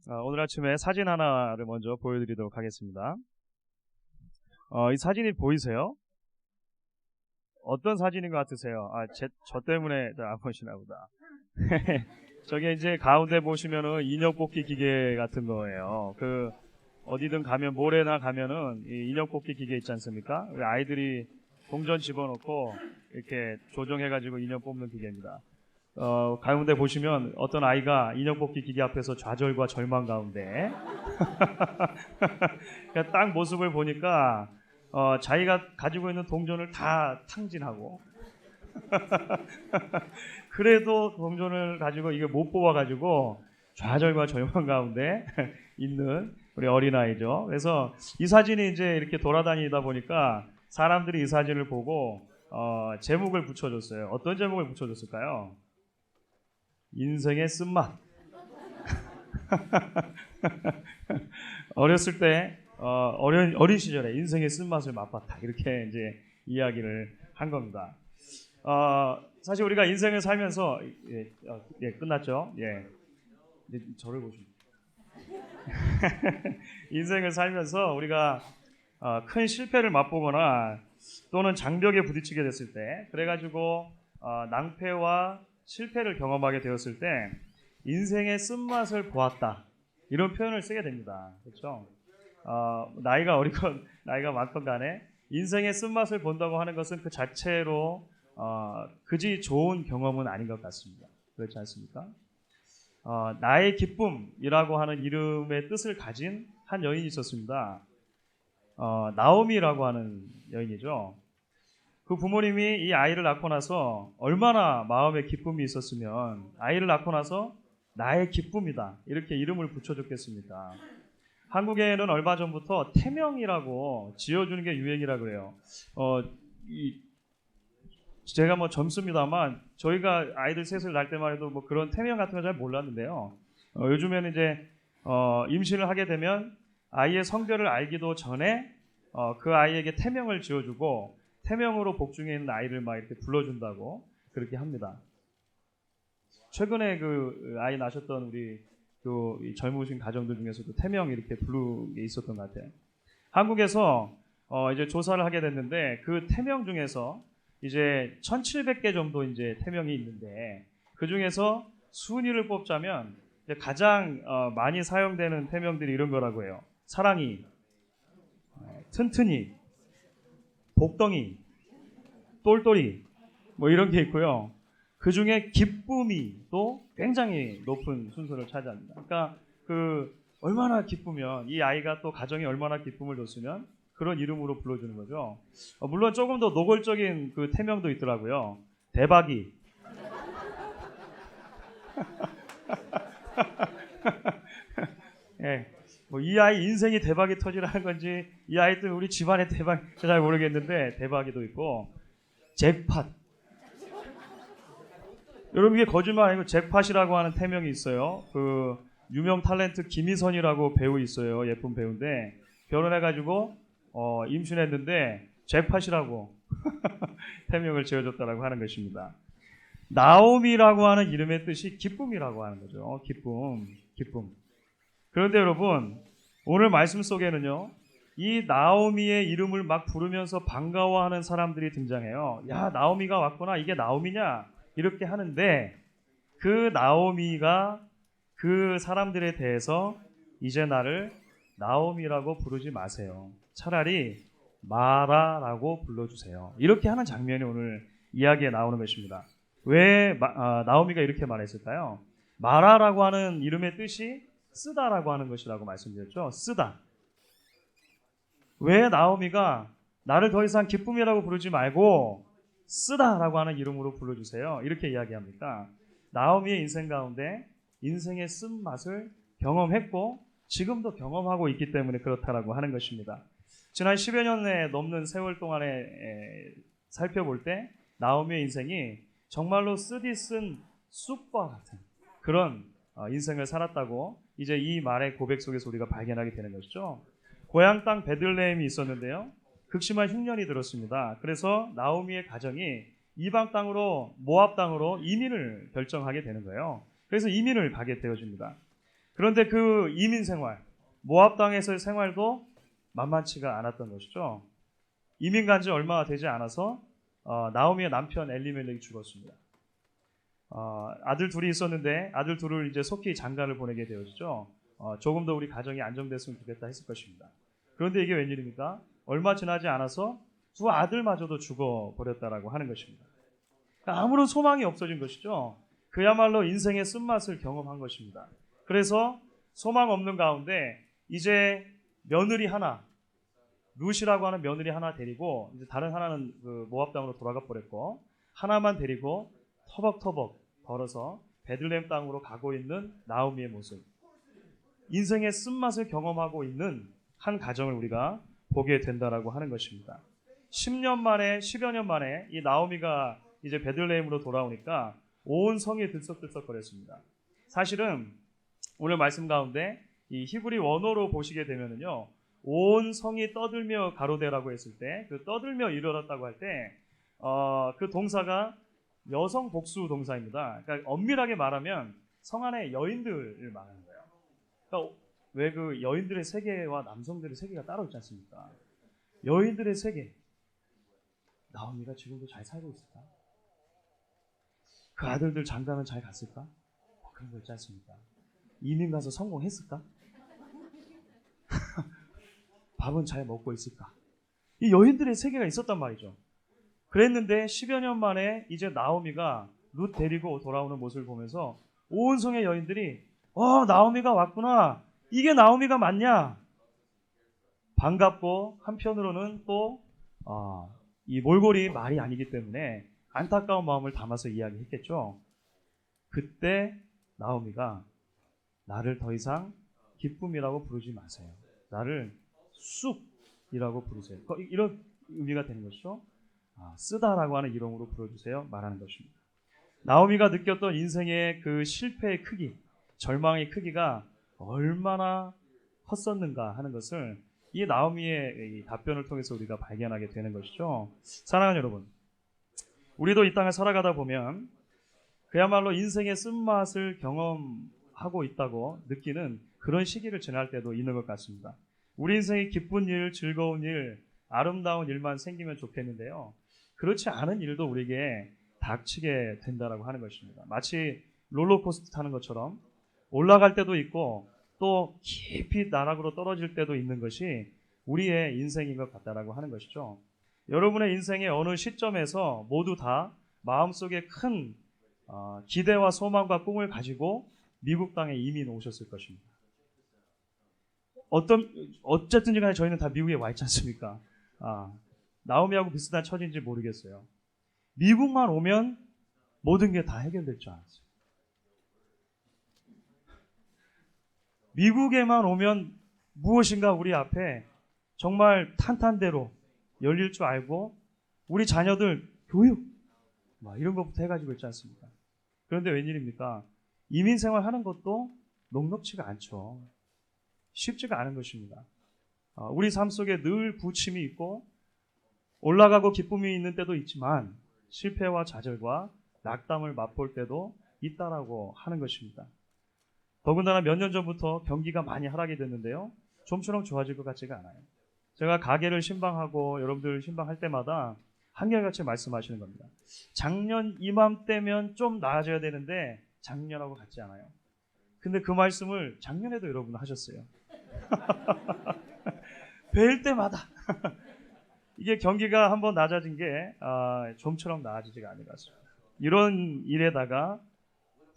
오늘 아침에 사진 하나를 먼저 보여드리도록 하겠습니다. 이 사진이 보이세요? 어떤 사진인 것 같으세요? 저 때문에 안 보시나 보다. 저게 이제 가운데 보시면은 인형 뽑기 기계 같은 거예요. 어디든 가면, 모래나 가면은 이 인형 뽑기 기계 있지 않습니까? 아이들이 동전 집어넣고 이렇게 조정해가지고 인형 뽑는 기계입니다. 가운데 보시면 어떤 아이가 인형 뽑기 기계 앞에서 좌절과 절망 가운데 그러니까 딱 모습을 보니까 자기가 가지고 있는 동전을 다 탕진하고 그래도 동전을 가지고 이게 못 뽑아가지고 좌절과 절망 가운데 있는 우리 어린아이죠. 그래서 이 사진이 이제 이렇게 돌아다니다 보니까 사람들이 이 사진을 보고 제목을 붙여줬어요. 어떤 제목을 붙여줬을까요? 인생의 쓴맛. 어렸을 때 어린 시절에 인생의 쓴맛을 맛봤다, 이렇게 이제 이야기를 한 겁니다. 사실 우리가 인생을 살면서 끝났죠. 이제 저를 보시면 인생을 살면서 우리가 큰 실패를 맛보거나 또는 장벽에 부딪히게 됐을 때, 그래가지고 낭패와 실패를 경험하게 되었을 때 인생의 쓴맛을 보았다, 이런 표현을 쓰게 됩니다. 그렇죠? 나이가 어리건 나이가 많건 간에 인생의 쓴맛을 본다고 하는 것은 그 자체로 그지 좋은 경험은 아닌 것 같습니다. 그렇지 않습니까? 나의 기쁨이라고 하는 이름의 뜻을 가진 한 여인이 있었습니다. 나오미라고 하는 여인이죠. 그 부모님이 이 아이를 낳고 나서 얼마나 마음에 기쁨이 있었으면 아이를 낳고 나서 나의 기쁨이다, 이렇게 이름을 붙여줬겠습니까? 한국에는 얼마 전부터 태명이라고 지어주는 게 유행이라 그래요. 제가 뭐 젊습니다만 저희가 아이들 셋을 낳을 때만 해도 뭐 그런 태명 같은 거 잘 몰랐는데요. 요즘에는 이제 임신을 하게 되면 아이의 성별을 알기도 전에 그 아이에게 태명을 지어주고 태명으로 복중에 있는 아이를 막 이렇게 불러준다고 그렇게 합니다. 최근에 그 아이 낳으셨던 우리 이 젊으신 가정들 중에서도 태명 이렇게 부르는 게 있었던 것 같아요. 한국에서 이제 조사를 하게 됐는데 그 태명 중에서 이제 1,700개 정도 이제 태명이 있는데 그 중에서 순위를 뽑자면 이제 가장 많이 사용되는 태명들이 이런 거라고 해요. 사랑이, 튼튼이, 복덩이, 똘똘이, 뭐 이런 게 있고요. 그 중에 기쁨이 또 굉장히 높은 순서를 차지합니다. 그러니까 얼마나 기쁘면, 이 아이가 또 가정에 얼마나 기쁨을 줬으면 그런 이름으로 불러주는 거죠. 물론 조금 더 노골적인 그 태명도 있더라고요. 대박이. 예. 뭐 이 아이 인생이 대박이 터지라는 건지, 이 아이 때문에 우리 집안의 대박, 잘 모르겠는데 대박이도 있고, 잭팟. 여러분, 이게 거짓말 아니고 잭팟이라고 하는 태명이 있어요. 그 유명 탤런트 김희선이라고 배우 있어요. 예쁜 배우인데 결혼해가지고 임신했는데 잭팟이라고 태명을 지어줬다라고 하는 것입니다. 나오미라고 하는 이름의 뜻이 기쁨이라고 하는 거죠. 기쁨. 그런데 여러분, 오늘 말씀 속에는요, 이 나오미의 이름을 막 부르면서 반가워하는 사람들이 등장해요. 야, 나오미가 왔구나. 이게 나오미냐? 이렇게 하는데 그 나오미가 그 사람들에 대해서 이제 나를 나오미라고 부르지 마세요. 차라리 마라라고 불러주세요. 이렇게 하는 장면이 오늘 이야기에 나오는 것입니다. 왜 나오미가 이렇게 말했을까요? 마라라고 하는 이름의 뜻이 쓰다라고 하는 것이라고 말씀드렸죠. 쓰다. 왜 나오미가 나를 더 이상 기쁨이라고 부르지 말고 쓰다라고 하는 이름으로 불러주세요, 이렇게 이야기합니까? 나오미의 인생 가운데 인생의 쓴맛을 경험했고 지금도 경험하고 있기 때문에 그렇다라고 하는 것입니다. 지난 10여 년에 넘는 세월 동안에 살펴볼 때 나오미의 인생이 정말로 쓰디 쓴 쑥과 같은 그런 인생을 살았다고 이제 이 말의 고백 속에서 우리가 발견하게 되는 것이죠. 고향 땅 베들레헴이 있었는데요, 극심한 흉년이 들었습니다. 그래서 나오미의 가정이 이방 땅으로, 모압 땅으로 이민을 결정하게 되는 거예요. 그래서 이민을 가게 되어집니다. 그런데 그 이민 생활, 모압 땅에서의 생활도 만만치가 않았던 것이죠. 이민 간 지 얼마 되지 않아서 나오미의 남편 엘리멜렉이 죽었습니다. 아들 둘이 있었는데 아들 둘을 이제 속히 장가를 보내게 되었죠. 조금 더 우리 가정이 안정됐으면 좋겠다 했을 것입니다. 그런데 이게 웬일입니까? 얼마 지나지 않아서 두 아들마저도 죽어버렸다라고 하는 것입니다. 그러니까 아무런 소망이 없어진 것이죠. 그야말로 인생의 쓴맛을 경험한 것입니다. 그래서 소망 없는 가운데 이제 며느리 하나, 룻이라고 하는 며느리 하나 데리고, 이제 다른 하나는 그 모압 땅으로 돌아가 버렸고, 하나만 데리고 터벅터벅 걸어서 베들레헴 땅으로 가고 있는 나오미의 모습. 인생의 쓴맛을 경험하고 있는 한 가정을 우리가 보게 된다라고 하는 것입니다. 10년 만에, 10여 년 만에 이 나오미가 이제 베들레헴으로 돌아오니까 온 성이 들썩들썩거렸습니다. 사실은 오늘 말씀 가운데 이 히브리 원어로 보시게 되면은요, 온 성이 떠들며 가로되라고 했을 때, 그 떠들며 일어났다고 할 때, 그 동사가 여성 복수 동사입니다. 그러니까 엄밀하게 말하면 성 안에 여인들을 말하는 거예요. 그러니까 왜 그 여인들의 세계와 남성들의 세계가 따로 있지 않습니까? 여인들의 세계, 나오미가 지금도 잘 살고 있을까? 그 아들들 장가는 잘 갔을까? 그런 거 있지 않습니까? 이민 가서 성공했을까? 밥은 잘 먹고 있을까? 이 여인들의 세계가 있었단 말이죠. 그랬는데 10여 년 만에 이제 나오미가 룻 데리고 돌아오는 모습을 보면서 온 성의 여인들이 나오미가 왔구나. 이게 나오미가 맞냐? 반갑고 한편으로는 또 이 몰골이 말이 아니기 때문에 안타까운 마음을 담아서 이야기했겠죠. 그때 나오미가 나를 더 이상 기쁨이라고 부르지 마세요. 나를 쑥이라고 부르세요. 이런 의미가 되는 것이죠. 쓰다라고 하는 이름으로 불러주세요. 말하는 것입니다. 나오미가 느꼈던 인생의 그 실패의 크기, 절망의 크기가 얼마나 컸었는가 하는 것을 이 나오미의 이 답변을 통해서 우리가 발견하게 되는 것이죠. 사랑하는 여러분, 우리도 이 땅을 살아가다 보면 그야말로 인생의 쓴맛을 경험하고 있다고 느끼는 그런 시기를 지날 때도 있는 것 같습니다. 우리 인생에 기쁜 일, 즐거운 일, 아름다운 일만 생기면 좋겠는데요. 그렇지 않은 일도 우리에게 닥치게 된다라고 하는 것입니다. 마치 롤러코스터 타는 것처럼 올라갈 때도 있고 또 깊이 나락으로 떨어질 때도 있는 것이 우리의 인생인 것 같다라고 하는 것이죠. 여러분의 인생의 어느 시점에서 모두 다 마음속에 큰 기대와 소망과 꿈을 가지고 미국 땅에 이민 오셨을 것입니다. 어쨌든지 간에 저희는 다 미국에 와 있지 않습니까? 나오미하고 비슷한 처지인지 모르겠어요. 미국만 오면 모든 게 다 해결될 줄 알았어요. 미국에만 오면 무엇인가 우리 앞에 정말 탄탄대로 열릴 줄 알고 우리 자녀들 교육 이런 것부터 해가지고 있지 않습니까? 그런데 웬일입니까? 이민 생활하는 것도 녹록치가 않죠. 쉽지가 않은 것입니다. 우리 삶 속에 늘 부침이 있고 올라가고 기쁨이 있는 때도 있지만 실패와 좌절과 낙담을 맛볼 때도 있다라고 하는 것입니다. 더군다나 몇 년 전부터 경기가 많이 하락이 됐는데요. 좀처럼 좋아질 것 같지가 않아요. 제가 가게를 신방하고 여러분들 신방할 때마다 한결같이 말씀하시는 겁니다. 작년 이맘때면 좀 나아져야 되는데 작년하고 같지 않아요. 근데 그 말씀을 작년에도 여러분 하셨어요. 뵐 때마다 이게 경기가 한번 낮아진 게 좀처럼 나아지지가 않은 것 같습니다. 이런 일에다가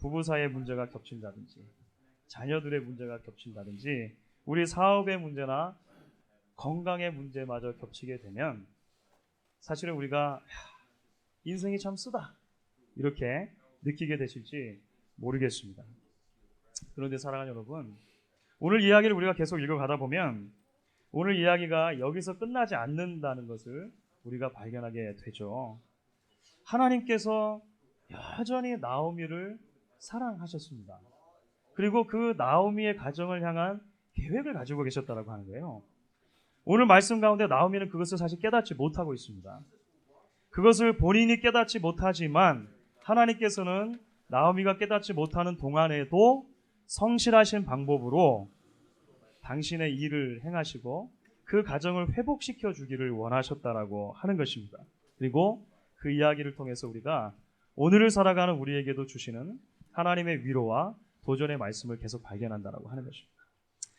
부부 사이의 문제가 겹친다든지 자녀들의 문제가 겹친다든지 우리 사업의 문제나 건강의 문제마저 겹치게 되면 사실은 우리가 인생이 참 쓰다 이렇게 느끼게 되실지 모르겠습니다. 그런데 사랑하는 여러분, 오늘 이야기를 우리가 계속 읽어가다 보면 오늘 이야기가 여기서 끝나지 않는다는 것을 우리가 발견하게 되죠. 하나님께서 여전히 나오미를 사랑하셨습니다. 그리고 그 나오미의 가정을 향한 계획을 가지고 계셨다고 하는 거예요. 오늘 말씀 가운데 나오미는 그것을 사실 깨닫지 못하고 있습니다. 그것을 본인이 깨닫지 못하지만 하나님께서는 나오미가 깨닫지 못하는 동안에도 성실하신 방법으로 당신의 일을 행하시고 그 가정을 회복시켜 주기를 원하셨다라고 하는 것입니다. 그리고 그 이야기를 통해서 우리가 오늘을 살아가는 우리에게도 주시는 하나님의 위로와 도전의 말씀을 계속 발견한다라고 하는 것입니다.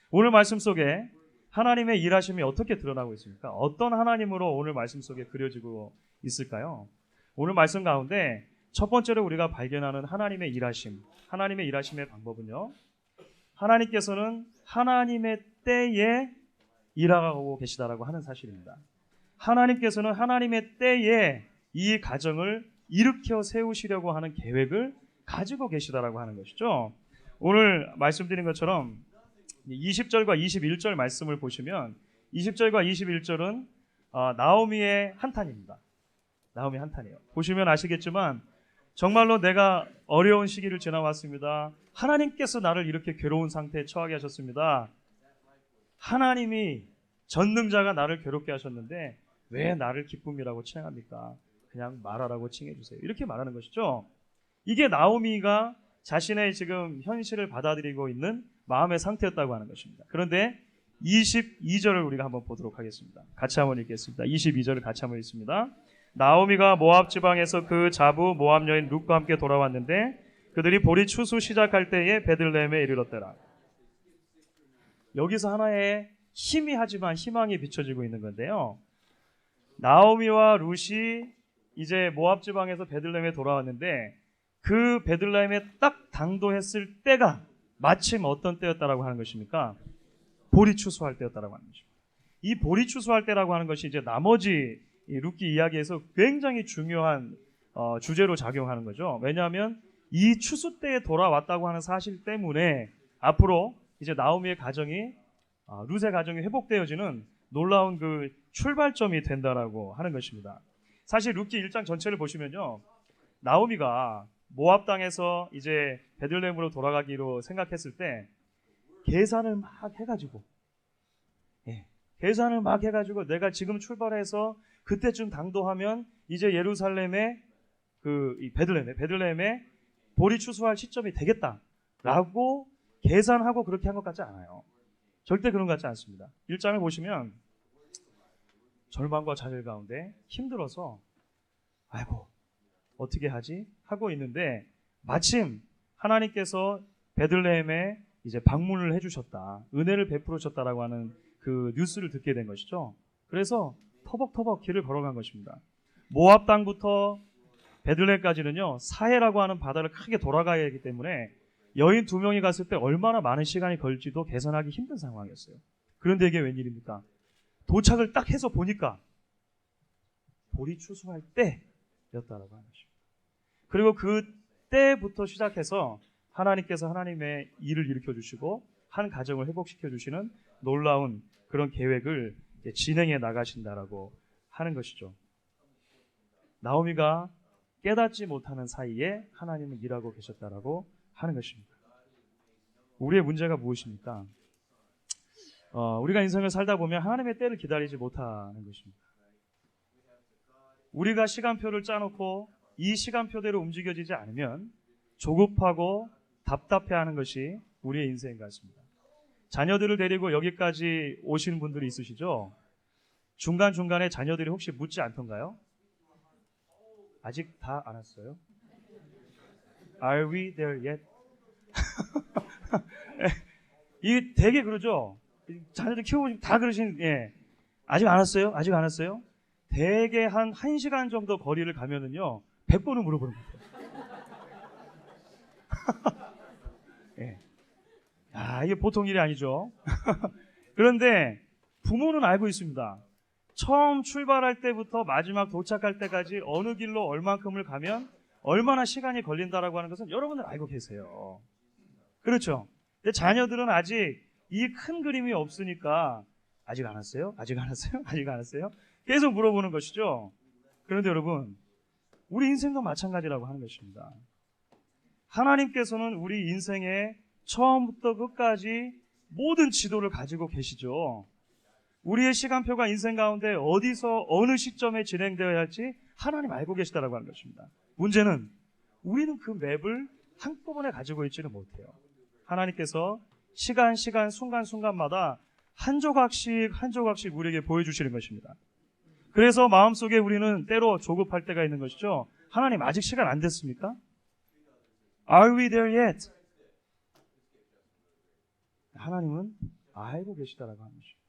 오늘 말씀 속에 하나님의 일하심이 어떻게 드러나고 있습니까? 어떤 하나님으로 오늘 말씀 속에 그려지고 있을까요? 오늘 말씀 가운데 첫 번째로 우리가 발견하는 하나님의 일하심, 하나님의 일하심의 방법은요, 하나님께서는 하나님의 때에 일하고 계시다라고 하는 사실입니다. 하나님께서는 하나님의 때에 이 가정을 일으켜 세우시려고 하는 계획을 가지고 계시다라고 하는 것이죠. 오늘 말씀드린 것처럼 20절과 21절 말씀을 보시면 20절과 21절은 나오미의 한탄입니다. 나오미 한탄이에요. 보시면 아시겠지만 정말로 내가 어려운 시기를 지나왔습니다. 하나님께서 나를 이렇게 괴로운 상태에 처하게 하셨습니다. 하나님이 전능자가 나를 괴롭게 하셨는데 왜 나를 기쁨이라고 칭합니까? 그냥 말하라고 칭해주세요. 이렇게 말하는 것이죠. 이게 나오미가 자신의 지금 현실을 받아들이고 있는 마음의 상태였다고 하는 것입니다. 그런데 22절을 우리가 한번 보도록 하겠습니다. 같이 한번 읽겠습니다. 22절을 같이 한번 읽습니다. 나오미가 모압 지방에서 그 자부 모압 여인 룻과 함께 돌아왔는데 그들이 보리 추수 시작할 때에 베들레헴에 이르렀더라. 여기서 하나의 희미하지만 희망이 비춰지고 있는 건데요. 나오미와 룻이 이제 모압 지방에서 베들레헴에 돌아왔는데 그 베들레헴에 딱 당도했을 때가 마침 어떤 때였다라고 하는 것입니까? 보리 추수할 때였다라고 하는 것입니다. 이 보리 추수할 때라고 하는 것이 이제 나머지 룻기 이야기에서 굉장히 중요한 주제로 작용하는 거죠. 왜냐하면 이 추수 때에 돌아왔다고 하는 사실 때문에 앞으로 이제 나오미의 가정이 룻의 가정이 회복되어지는 놀라운 그 출발점이 된다라고 하는 것입니다. 사실 룻기 1장 전체를 보시면요, 나오미가 모압 땅에서 이제 베들레헴으로 돌아가기로 생각했을 때 계산을 막 해가지고, 계산을 막 해가지고 내가 지금 출발해서 그때쯤 당도하면 이제 예루살렘의 이 베들레헴에 보리 추수할 시점이 되겠다라고 계산하고 그렇게 한 것 같지 않아요. 절대 그런 것 같지 않습니다. 1장을 보시면 절망과 좌절 가운데 힘들어서 아이고 어떻게 하지? 하고 있는데 마침 하나님께서 베들레헴에 이제 방문을 해주셨다, 은혜를 베풀으셨다라고 하는 그 뉴스를 듣게 된 것이죠. 그래서 터벅터벅 길을 걸어간 것입니다. 모압 땅부터 베들레헴까지는요, 사해라고 하는 바다를 크게 돌아가야 하기 때문에 여인 2명이 갔을 때 얼마나 많은 시간이 걸릴지도 계산하기 힘든 상황이었어요. 그런데 이게 웬일입니까? 도착을 딱 해서 보니까 보리 추수할 때였다라고 하는 것입니다. 그리고 그 때부터 시작해서 하나님께서 하나님의 일을 일으켜 주시고 한 가정을 회복시켜 주시는 놀라운 그런 계획을 진행해 나가신다라고 하는 것이죠. 나오미가 깨닫지 못하는 사이에 하나님은 일하고 계셨다라고 하는 것입니다. 우리의 문제가 무엇입니까? 우리가 인생을 살다 보면 하나님의 때를 기다리지 못하는 것입니다. 우리가 시간표를 짜놓고 이 시간표대로 움직여지지 않으면 조급하고 답답해하는 것이 우리의 인생인 것 같습니다. 자녀들을 데리고 여기까지 오신 분들이 있으시죠? 중간중간에 자녀들이 혹시 묻지 않던가요? 아직 다 안 왔어요? Are we there yet? 이게 되게 그러죠? 자녀들 키우고 다 그러신, 아직 안 왔어요? 아직 안 왔어요? 대개 한 1시간 정도 거리를 가면은요, 100번은 물어보는 거예요. 이게 보통 일이 아니죠. 그런데 부모는 알고 있습니다. 처음 출발할 때부터 마지막 도착할 때까지 어느 길로 얼만큼을 가면 얼마나 시간이 걸린다라고 하는 것은 여러분들 알고 계세요. 그렇죠? 근데 자녀들은 아직 이 큰 그림이 없으니까 아직 안 왔어요? 아직 안 왔어요? 아직 안 왔어요? 계속 물어보는 것이죠. 그런데 여러분, 우리 인생도 마찬가지라고 하는 것입니다. 하나님께서는 우리 인생의 처음부터 끝까지 모든 지도를 가지고 계시죠. 우리의 시간표가 인생 가운데 어디서 어느 시점에 진행되어야 할지 하나님 알고 계시다라고 하는 것입니다. 문제는 우리는 그 맵을 한꺼번에 가지고 있지는 못해요. 하나님께서 시간, 순간순간마다 한 조각씩 우리에게 보여주시는 것입니다. 그래서 마음속에 우리는 때로 조급할 때가 있는 것이죠. 하나님 아직 시간 안 됐습니까? Are we there yet? 하나님은 알고 계시다라고 하는 것입니다.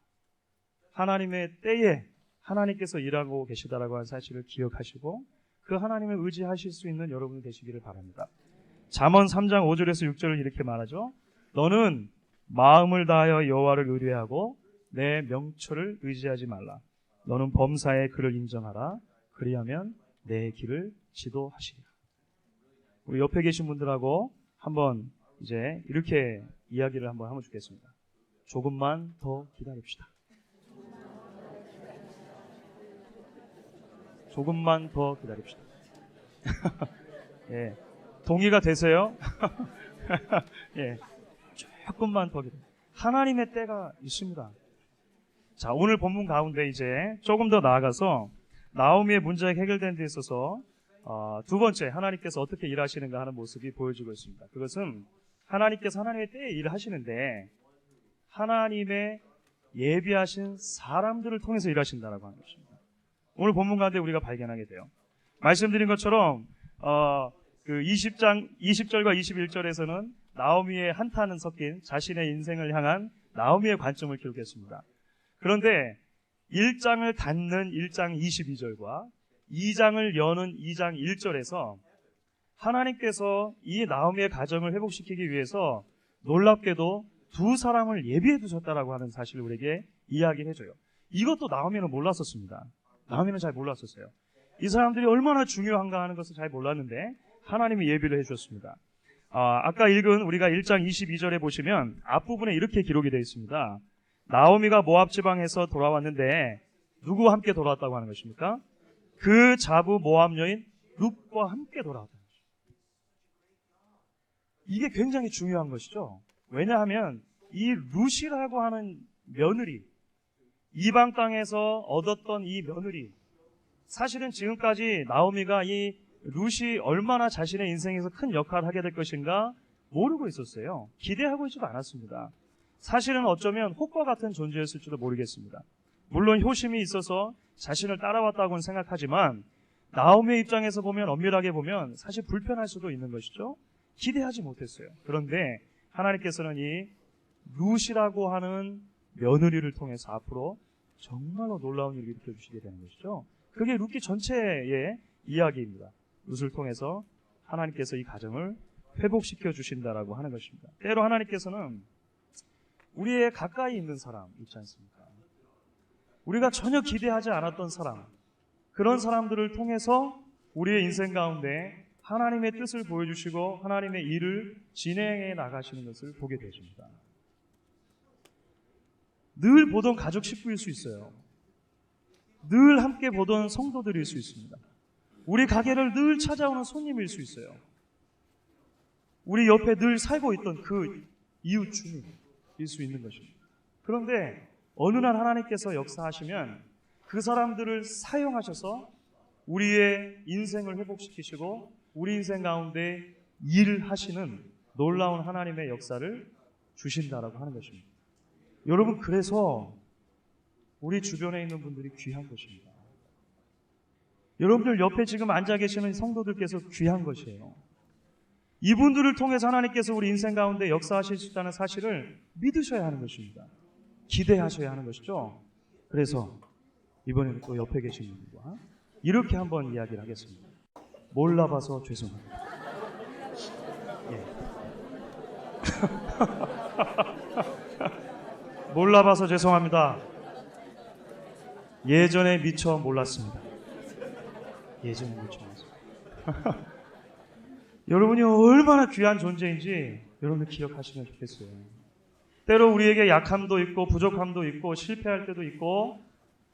하나님의 때에 하나님께서 일하고 계시다라고 하는 사실을 기억하시고 그 하나님을 의지하실 수 있는 여러분 되시기를 바랍니다. 잠언 3장 5절에서 6절을 이렇게 말하죠. 너는 마음을 다하여 여호와를 의뢰하고 내 명철을 의지하지 말라. 너는 범사에 그를 인정하라. 그리하면 내 길을 지도하시리라. 우리 옆에 계신 분들하고 한번 이제 이렇게 이야기를 한번 하면 좋겠습니다. 조금만 더 기다립시다. 조금만 더 기다립시다. 예, 동의가 되세요? 예, 조금만 더 기다립시다. 하나님의 때가 있습니다. 자, 오늘 본문 가운데 이제 조금 더 나아가서 나오미의 문제가 해결된 데 있어서 두 번째 하나님께서 어떻게 일하시는가 하는 모습이 보여지고 있습니다. 그것은 하나님께서 하나님의 때에 일을 하시는데 하나님의 예비하신 사람들을 통해서 일하신다라고 하는 것입니다. 오늘 본문 가운데 우리가 발견하게 돼요. 말씀드린 것처럼 그 20절과 21절에서는 나오미의 한탄은 섞인 자신의 인생을 향한 나오미의 관점을 기록했습니다. 그런데 1장을 닫는 1장 22절과 2장을 여는 2장 1절에서 하나님께서 이 나오미의 가정을 회복시키기 위해서 놀랍게도 두 사람을 예비해 두셨다라고 하는 사실을 우리에게 이야기해줘요. 이것도 나오미는 몰랐었습니다. 나오미는 잘 몰랐었어요. 이 사람들이 얼마나 중요한가 하는 것을 잘 몰랐는데 하나님이 예비를 해주셨습니다. 아까 읽은 우리가 1장 22절에 보시면 앞부분에 이렇게 기록이 되어 있습니다. 나오미가 모압 지방에서 돌아왔는데 누구와 함께 돌아왔다고 하는 것입니까? 그 자부 모압 여인 룻과 함께 돌아왔다는 것입니다. 이게 굉장히 중요한 것이죠. 왜냐하면 이 룻이라고 하는 며느리, 이방 땅에서 얻었던 이 며느리, 사실은 지금까지 나오미가 이 룻이 얼마나 자신의 인생에서 큰 역할을 하게 될 것인가 모르고 있었어요. 기대하고 있지도 않았습니다. 사실은 어쩌면 혹과 같은 존재였을지도 모르겠습니다. 물론 효심이 있어서 자신을 따라왔다고는 생각하지만 나오미의 입장에서 보면, 엄밀하게 보면 사실 불편할 수도 있는 것이죠. 기대하지 못했어요. 그런데 하나님께서는 이 룻이라고 하는 며느리를 통해서 앞으로 정말로 놀라운 일을 일으켜주시게 되는 것이죠. 그게 룻기 전체의 이야기입니다. 룻을 통해서 하나님께서 이 가정을 회복시켜 주신다라고 하는 것입니다. 때로 하나님께서는 우리의 가까이 있는 사람 있지 않습니까? 우리가 전혀 기대하지 않았던 사람, 그런 사람들을 통해서 우리의 인생 가운데 하나님의 뜻을 보여주시고 하나님의 일을 진행해 나가시는 것을 보게 되십니다. 늘 보던 가족 식구일 수 있어요. 늘 함께 보던 성도들일 수 있습니다. 우리 가게를 늘 찾아오는 손님일 수 있어요. 우리 옆에 늘 살고 있던 그 이웃 주민일 수 있는 것입니다. 그런데 어느 날 하나님께서 역사하시면 그 사람들을 사용하셔서 우리의 인생을 회복시키시고 우리 인생 가운데 일하시는 놀라운 하나님의 역사를 주신다라고 하는 것입니다. 여러분, 그래서 우리 주변에 있는 분들이 귀한 것입니다. 여러분들 옆에 지금 앉아 계시는 성도들께서 귀한 것이에요. 이분들을 통해서 하나님께서 우리 인생 가운데 역사하실 수 있다는 사실을 믿으셔야 하는 것입니다. 기대하셔야 하는 것이죠. 그래서 이번에는 또 옆에 계신 분들과 이렇게 한번 이야기를 하겠습니다. 몰라봐서 죄송합니다. 예. 몰라봐서 죄송합니다. 예전에 미처 몰랐습니다. 예전에 미처 몰랐습니다. 여러분이 얼마나 귀한 존재인지 여러분들 기억하시면 좋겠어요. 때로 우리에게 약함도 있고 부족함도 있고 실패할 때도 있고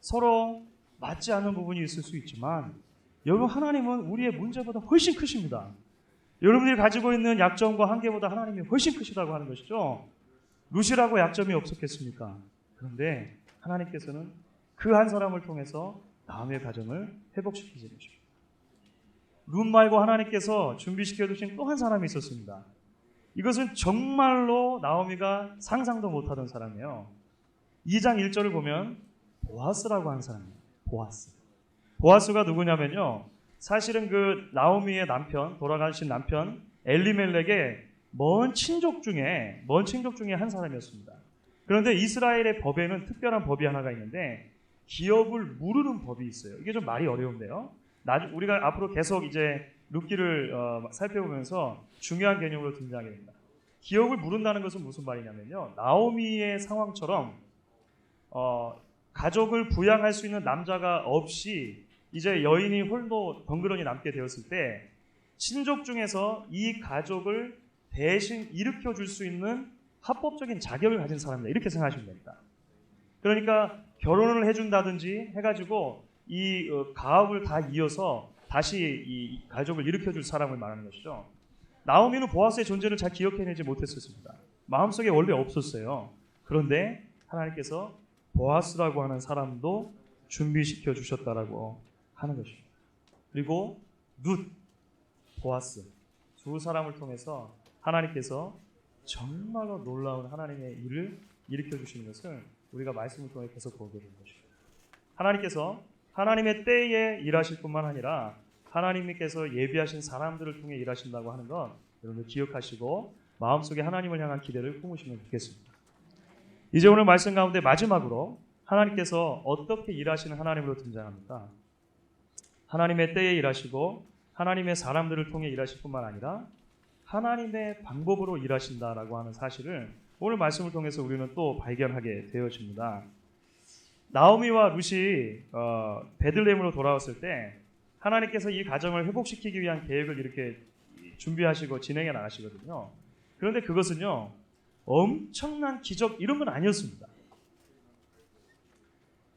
서로 맞지 않는 부분이 있을 수 있지만 여러분, 하나님은 우리의 문제보다 훨씬 크십니다. 여러분들이 가지고 있는 약점과 한계보다 하나님이 훨씬 크시다고 하는 것이죠. 룻이라고 약점이 없었겠습니까? 그런데 하나님께서는 그 한 사람을 통해서 나오미의 가정을 회복시키시는 것입니다. 룻 말고 하나님께서 준비시켜 두신 또 한 사람이 있었습니다. 이것은 정말로 나오미가 상상도 못하던 사람이에요. 2장 1절을 보면 보아스라고 하는 사람이에요. 보아스. 보아스가 누구냐면요. 사실은 그 나오미의 남편, 돌아가신 남편 엘리멜렉의 먼 친족 중에 한 사람이었습니다. 그런데 이스라엘의 법에는 특별한 법이 하나가 있는데 기업을 무르는 법이 있어요. 이게 좀 말이 어려운데요. 우리가 앞으로 계속 이제 룻기를 살펴보면서 중요한 개념으로 등장하게 됩니다. 기업을 무른다는 것은 무슨 말이냐면요. 나오미의 상황처럼 가족을 부양할 수 있는 남자가 없이 이제 여인이 홀로 덩그러니 남게 되었을 때 친족 중에서 이 가족을 대신 일으켜 줄 수 있는 합법적인 자격을 가진 사람이다. 이렇게 생각하시면 됩니다. 그러니까 결혼을 해준다든지 해가지고 이 가업을 다 이어서 다시 이 가족을 일으켜 줄 사람을 말하는 것이죠. 나오미는 보아스의 존재를 잘 기억해내지 못했었습니다. 마음속에 원래 없었어요. 그런데 하나님께서 보아스라고 하는 사람도 준비시켜 주셨다라고 하는 것입니다. 그리고 룻, 보아스 두 사람을 통해서 하나님께서 정말로 놀라운 하나님의 일을 일으켜 주시는 것을 우리가 말씀을 통해 계속 보게 되는 것입니다. 하나님께서 하나님의 때에 일하실 뿐만 아니라 하나님께서 예비하신 사람들을 통해 일하신다고 하는 것 여러분들 기억하시고 마음속에 하나님을 향한 기대를 품으시면 좋겠습니다. 이제 오늘 말씀 가운데 마지막으로 하나님께서 어떻게 일하시는 하나님으로 등장합니까? 하나님의 때에 일하시고 하나님의 사람들을 통해 일하실 뿐만 아니라 하나님의 방법으로 일하신다라고 하는 사실을 오늘 말씀을 통해서 우리는 또 발견하게 되어집니다. 나오미와 룻이 베들레헴으로 돌아왔을 때 하나님께서 이 가정을 회복시키기 위한 계획을 이렇게 준비하시고 진행해 나가시거든요. 그런데 그것은요 엄청난 기적 이런 건 아니었습니다.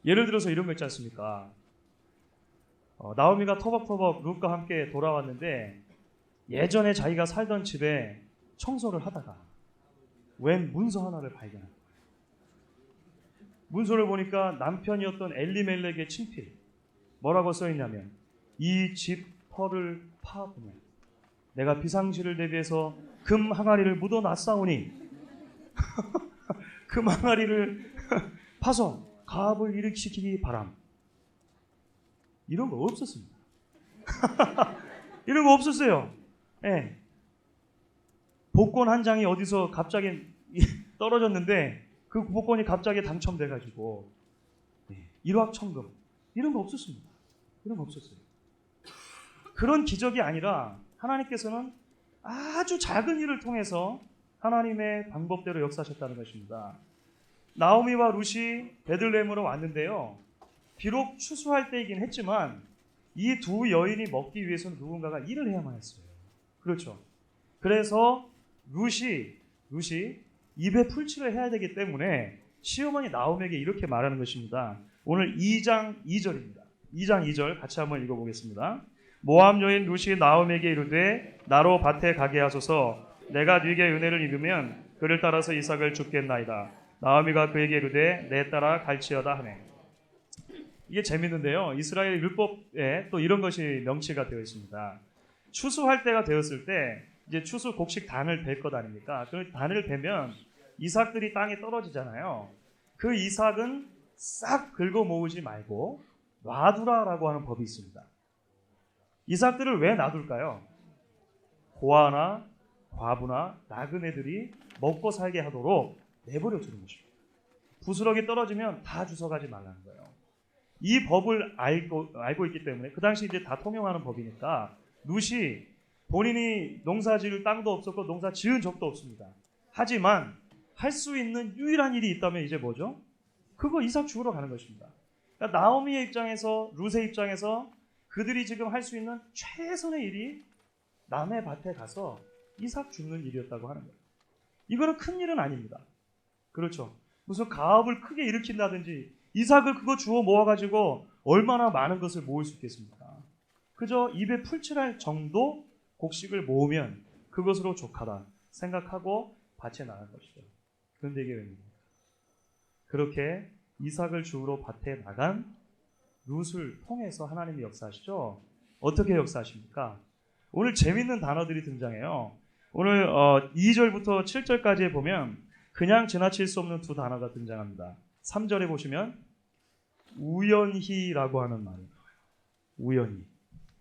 예를 들어서 이런 거 있지 않습니까? 나오미가 터벅터벅 룻과 함께 돌아왔는데 예전에 자기가 살던 집에 청소를 하다가 웬 문서 하나를 발견한 거예요. 문서를 보니까 남편이었던 엘리멜렉의 친필 뭐라고 써있냐면 이 집 터를 파보면 내가 비상시를 대비해서 금 항아리를 묻어놨사오니 금 항아리를 파서 가압을 일으키기 바람. 이런 거 없었습니다. 이런 거 없었어요. 네. 복권 한 장이 어디서 갑자기 떨어졌는데 그 복권이 갑자기 당첨돼가지고 일확천금 이런 거 없었습니다. 이런 거 없었어요. 그런 기적이 아니라 하나님께서는 아주 작은 일을 통해서 하나님의 방법대로 역사하셨다는 것입니다. 나오미와 룻이 베들레헴으로 왔는데요. 비록 추수할 때이긴 했지만 이 두 여인이 먹기 위해서는 누군가가 일을 해야만 했어요. 그렇죠. 그래서 룻이 입에 풀칠을 해야 되기 때문에 시어머니 나오미에게 이렇게 말하는 것입니다. 오늘 2장 2절입니다. 2장 2절 같이 한번 읽어보겠습니다. 모압 여인 룻이 나오미에게 이르되 나로 밭에 가게 하소서 내가 네게 은혜를 입으면 그를 따라서 이삭을 줍겠나이다. 나오미가 그에게 이르되 내 딸아 갈지어다 하네. 이게 재밌는데요. 이스라엘 율법에 또 이런 것이 명시가 되어 있습니다. 추수할 때가 되었을 때 이제 추수 곡식 단을 벨 것 아닙니까? 그 단을 베면 이삭들이 땅에 떨어지잖아요. 그 이삭은 싹 긁어 모으지 말고 놔두라라고 하는 법이 있습니다. 이삭들을 왜 놔둘까요? 고아나 과부나 나그네들이 먹고 살게 하도록 내버려 두는 것입니다. 부스러기 떨어지면 다 주워가지 말라는 거예요. 이 법을 알고 있기 때문에 그 당시 이제 다 통용하는 법이니까 룻이 본인이 농사 지을 땅도 없었고 농사 지은 적도 없습니다. 하지만 할 수 있는 유일한 일이 있다면 이제 뭐죠? 그거 이삭 주우러 가는 것입니다. 그러니까 나오미의 입장에서 룻의 입장에서 그들이 지금 할 수 있는 최선의 일이 남의 밭에 가서 이삭 줍는 일이었다고 하는 거예요. 이거는 큰 일은 아닙니다. 그렇죠. 무슨 가업을 크게 일으킨다든지 이삭을 그거 주워 모아가지고 얼마나 많은 것을 모을 수 있겠습니까? 그저 입에 풀칠할 정도 곡식을 모으면 그것으로 족하다 생각하고 밭에 나간 것이죠. 그런데 이게 웬일입니까? 그렇게 이삭을 주우러 밭에 나간 룻을 통해서 하나님이 역사하시죠. 어떻게 역사하십니까? 오늘 재밌는 단어들이 등장해요. 오늘 2절부터 7절까지에 보면 그냥 지나칠 수 없는 두 단어가 등장합니다. 3절에 보시면 우연히라고 하는 말이 나와요. 우연히.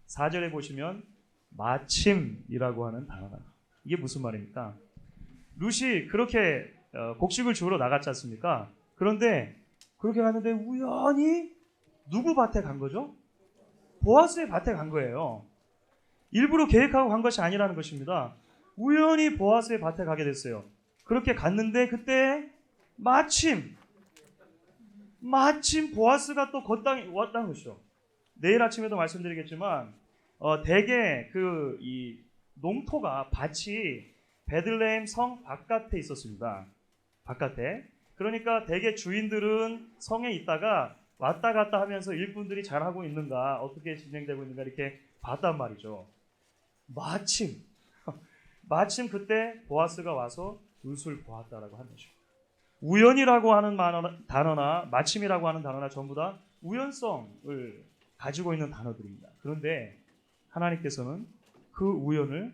4절에 보시면 마침이라고 하는 단어가 나와요. 이게 무슨 말입니까? 룻이 그렇게 곡식을 주우러 나갔지 않습니까? 그런데 그렇게 갔는데 우연히 누구 밭에 간 거죠? 보아스의 밭에 간 거예요. 일부러 계획하고 간 것이 아니라는 것입니다. 우연히 보아스의 밭에 가게 됐어요. 그렇게 갔는데 그때 마침 보아스가 또 걷당이 왔다는 것이죠. 내일 아침에도 말씀드리겠지만 대개 이 농토가 밭이 베들레헴 성 바깥에 있었습니다. 바깥에. 그러니까 대개 주인들은 성에 있다가 왔다 갔다 하면서 일꾼들이 잘하고 있는가, 어떻게 진행되고 있는가 이렇게 봤단 말이죠. 마침 그때 보아스가 와서 룻을 보았다라고 하는 것입니다. 우연이라고 하는 단어나 마침이라고 하는 단어나 전부 다 우연성을 가지고 있는 단어들입니다. 그런데 하나님께서는 그 우연을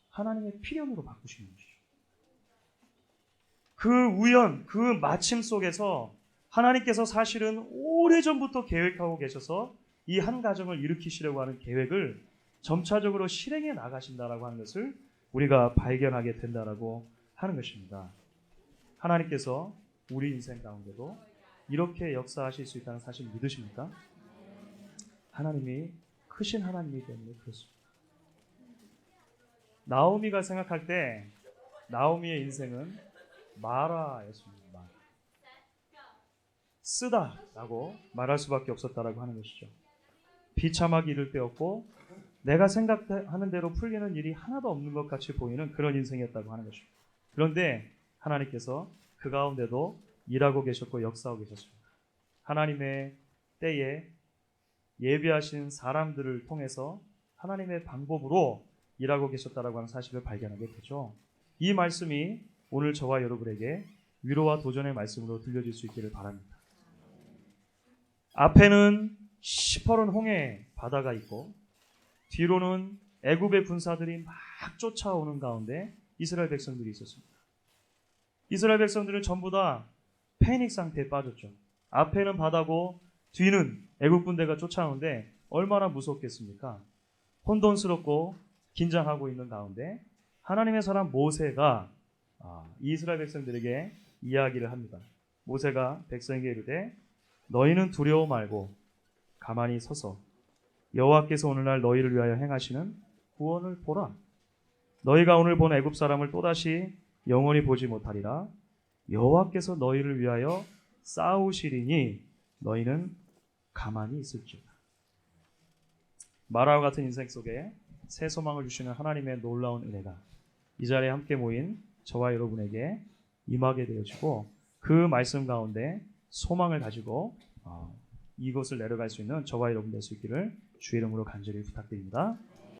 하나님의 필연으로 바꾸시는 것이죠. 그 우연, 그 마침 속에서 하나님께서 사실은 오래전부터 계획하고 계셔서 이 한 가정을 일으키시려고 하는 계획을 점차적으로 실행해 나가신다라고 하는 것을 우리가 발견하게 된다라고 하는 것입니다. 하나님께서 우리 인생 가운데도 이렇게 역사하실 수 있다는 사실 믿으십니까? 하나님이 크신 하나님이기 때문에 그렇습니다. 나오미가 생각할 때 나오미의 인생은 마라였습니다. 마라. 쓰다라고 말할 수밖에 없었다라고 하는 것이죠. 비참하기 이를 때였고 내가 생각하는 대로 풀리는 일이 하나도 없는 것 같이 보이는 그런 인생이었다고 하는 것입니다. 그런데 하나님께서 그 가운데도 일하고 계셨고 역사하고 계셨습니다. 하나님의 때에 예비하신 사람들을 통해서 하나님의 방법으로 일하고 계셨다라고 하는 사실을 발견하게 되죠. 이 말씀이 오늘 저와 여러분에게 위로와 도전의 말씀으로 들려질 수 있기를 바랍니다. 앞에는 시퍼런 홍해 바다가 있고 뒤로는 애굽의 군사들이 막 쫓아오는 가운데 이스라엘 백성들이 있었습니다. 이스라엘 백성들은 전부 다 패닉 상태에 빠졌죠. 앞에는 바다고 뒤는 애굽 군대가 쫓아오는데 얼마나 무섭겠습니까? 혼돈스럽고 긴장하고 있는 가운데 하나님의 사람 모세가 이스라엘 백성들에게 이야기를 합니다. 모세가 백성에게 이르되 너희는 두려워 말고 가만히 서서 여호와께서 오늘날 너희를 위하여 행하시는 구원을 보라. 너희가 오늘 본 애굽 사람을 또다시 영원히 보지 못하리라. 여호와께서 너희를 위하여 싸우시리니 너희는 가만히 있을지어다. 마라와 같은 인생 속에 새 소망을 주시는 하나님의 놀라운 은혜가 이 자리에 함께 모인 저와 여러분에게 임하게 되어지고 그 말씀 가운데 소망을 가지고 이곳을 내려갈 수 있는 저와 여러분 될 수 있기를 주의 이름으로 간절히 부탁드립니다.